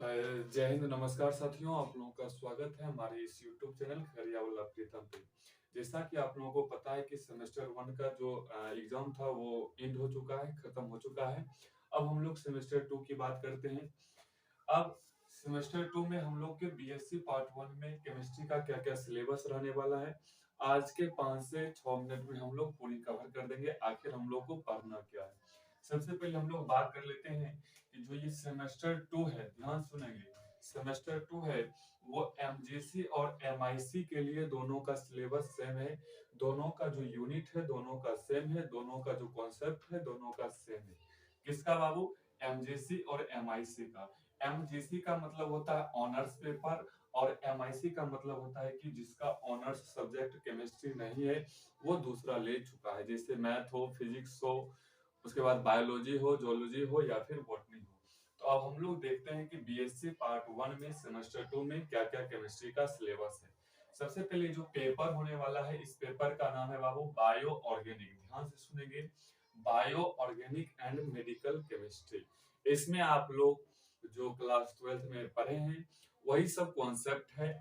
जय हिंद, नमस्कार साथियों। आप लोगों का स्वागत है हमारे इस यूट्यूब चैनल खगड़िया वाला प्रीतम पे। जैसा कि आप लोगों को पता है कि सेमेस्टर 1 का जो एग्जाम था वो एंड हो चुका है, खत्म हो चुका है। अब हम लोग सेमेस्टर 2 की बात करते हैं। अब सेमेस्टर 2 में हम लोग के बीएससी पार्ट 1 में केमिस्ट्री का क्या-क्या सिलेबस रहने वाला है, आज के 5 से 6 मिनट में हम लोग पूरी कवर कर देंगे। आखिर हम लोग को पढ़ना क्या है। सबसे पहले हम लोग बात कर लेते हैं कि जो ये सेमेस्टर 2 है, ध्यान सुनेंगे। सेमेस्टर 2 है वो एमजीसी और एमआईसी के लिए दोनों का सिलेबस सेम है। दोनों का जो यूनिट है दोनों का सेम है, दोनों का जो कॉन्सेप्ट है दोनों का सेम है। किसका बाबू? एमजीसी और एमआईसी का। एमजीसी का मतलब होता है ऑनर्स पेपर और एमआईसी का मतलब होता है कि जिसका ऑनर्स सब्जेक्ट केमिस्ट्री नहीं है वो दूसरा ले चुका है, जैसे मैथ हो, फिजिक्स हो, उसके बाद बायोलॉजी हो, जोलॉजी हो या फिर बॉटनी हो। तो अब हम लोग देखते हैं कि बीएससी पार्ट 1 में सेमेस्टर 2 में क्या-क्या केमिस्ट्री का सिलेबस है। सबसे पहले जो पेपर होने वाला है, इस पेपर का नाम है बाबू बायो ऑर्गेनिक। ध्यान से सुनेंगे, bio organic and medical chemistry. इसमें आप लोग जो क्लास 12th में पढ़े हैं वही सब कॉन्सेप्ट है,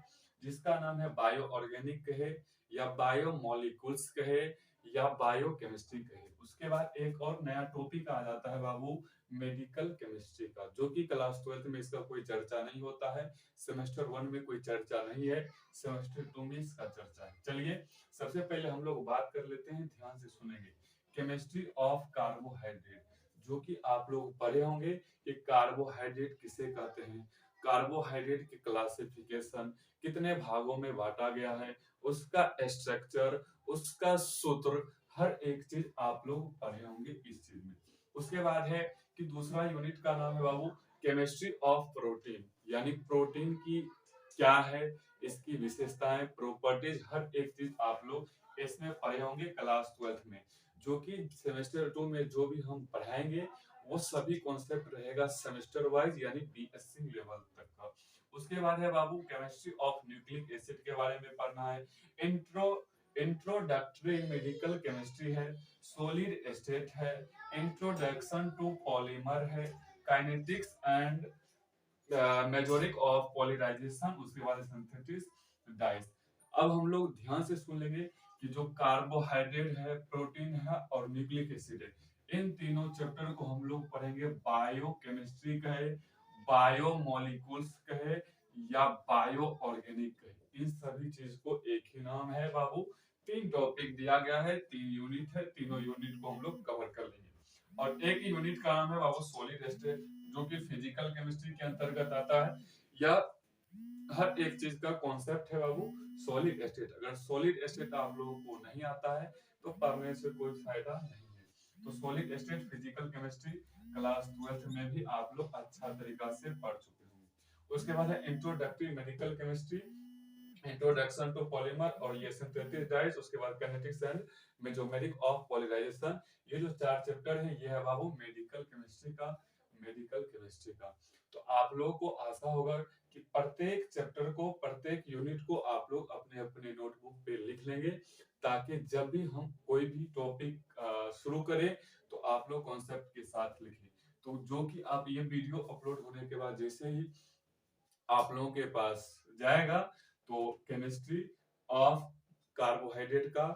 जिसका नाम है बायो ऑर्गेनिक कहे या बायो मॉलिक्यूल्स कहे या बायो केमिस्ट्री कहे। उसके बाद एक और नया टॉपिक आ जाता है बाबू मेडिकल केमिस्ट्री का, जो कि क्लास 12th में इसका कोई चर्चा नहीं होता है। सेमेस्टर 1 में कोई चर्चा नहीं है, सेमेस्टर 2 में इसका चर्चा है। चलिए सबसे पहले हम लोग बात कर लेते हैं, ध्यान से सुनेंगे। केमिस्ट्री ऑफ कार्बोहाइड्रेट, जो कि आप लोग पढ़े होंगे कि कार्बोहाइड्रेट किसे कहते हैं, कार्बोहाइड्रेट की क्लासिफिकेशन, कितने भागों में बांटा गया है, उसका स्ट्रक्चर, उसका सूत्र, हर एक चीज आप लोग पढ़े होंगे इस चीज में। उसके बाद है कि दूसरा यूनिट का नाम है बाबू केमिस्ट्री ऑफ प्रोटीन, यानी प्रोटीन की क्या है, इसकी विशेषताएं, प्रॉपर्टीज, हर एक चीज आप लोग इसमें पढ़े होंगे क्लास 12th में। जो कि सेमेस्टर 2 में जो भी हम पढ़ाएंगे वो सभी कॉन्सेप्ट रहेगा सेमेस्टर वाइज, यानी बीएससी लेवल तक का। उसके बाद है बाबू केमिस्ट्री ऑफ न्यूक्लिक एसिड के बारे में पढ़ना है। इंट्रो इंट्रोडक्टरी मेडिकल केमिस्ट्री है, सॉलिड स्टेट है, इंट्रोडक्शन टू पॉलीमर है, काइनेटिक्स एंड मेजोरिक ऑफ पॉलीमराइजेशन, उसके बाद सिंथेसिस डाइस। अब हम लोग ध्यान से सुन लेंगे कि जो कार्बोहाइड्रेट है, प्रोटीन है और न्यूक्लिक एसिड है, इन तीनों चैप्टर को हम लोग पढ़ेंगे बायो केमिस्ट्री कहे, बायो मॉलिक्यूल्स कहे या बायो ऑर्गेनिक कहे। इन सभी चीज को एक ही नाम है बाबू। 3 टॉपिक दिया गया है, 3 यूनिट है, तीनों यूनिट को हम लोग कवर कर लेंगे। और एक यूनिट का नाम है बाबू सॉलिड स्टेट, जो कि फिजिकल केमिस्ट्री के अंतर्गत आता है। या हर एक चीज का कॉन्सेप्ट है बाबू सॉलिड स्टेट। अगर सॉलिड स्टेट आप लोगों को नहीं आता है तो पढ़ने से कोई फायदा नहीं है। तो solid state physical chemistry class 12th में भी आप लोग अच्छा तरीका से पढ़ चुके होंगे। उसके बाद है introductory medical chemistry, introduction to polymer और ये सिंथेटिक डाइस, उसके बाद kinetics and mesomeric of polymerisation. ये जो 4 चैप्टर है ये है बाबू मेडिकल केमिस्ट्री का, मेडिकल केमिस्ट्री का। तो आप लोगों को आशा होगा कि प्रत्येक चैप्टर को, प्रत्येक यूनिट को आप लोग अपने अपने नोटबुक पे लिख लेंगे, ताकि जब भी हम कोई भी टॉपिक शुरू करें तो आप लोग कॉन्सेप्ट के साथ लिखें। तो जो कि आप ये वीडियो अपलोड होने के बाद जैसे ही आप लोगों के पास जाएगा तो केमिस्ट्री ऑफ कार्बोहाइड्रेट का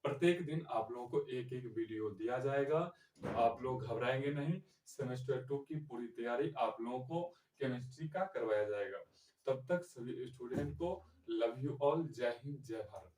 प्रत्येक दिन आप लोगों को एक एक वीडियो दिया जाएगा। तो आप लोग घबराएंगे नहीं, सेमेस्टर 2 की पूरी तैयारी आप लोगों को केमिस्ट्री का करवाया जाएगा। तब तक सभी स्टूडेंट को लव यू ऑल, जय हिंद, जय भारत।